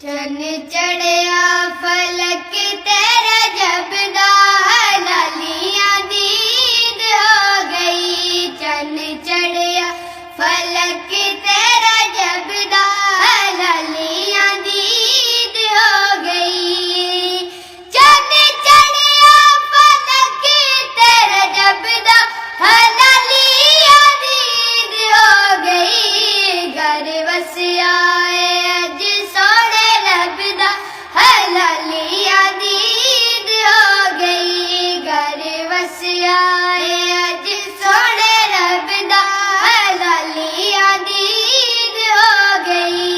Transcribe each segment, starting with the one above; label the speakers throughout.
Speaker 1: चन चढ़िया फलक तेरा जबदा लालियां दीद हो गई। चन चढ़िया फलक तेरा जबदा लालियां दीद हो गई। चन चढ़िया फलक तेरा जबदा लालियां दीद हो गई। घर वसिया अज सोने लभदा लालियां दीद हो गई। घर वसिया अज सोने लभदा लालियां दीद हो गई।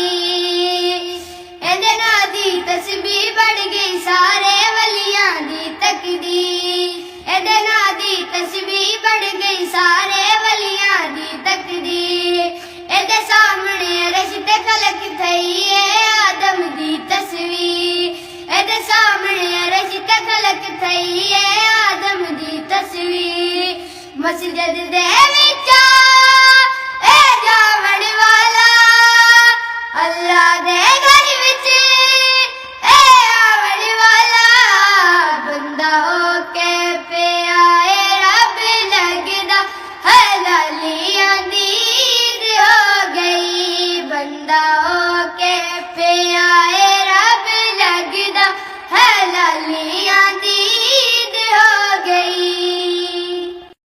Speaker 1: एदे नां दी तस्बीह बढ़ गई सारे वलियां दी तकदीर। एदे नां दी तस्बीह बढ़ गई सारे वलियां दी तकदीर। एदे सामने अरश ते खलक थई आदम दी तस्वीर। एदे सामने अरश ते खलक थई आदम दी तस्वीर। मस्जिद दे विच ए जावण वाला अल्लाह दे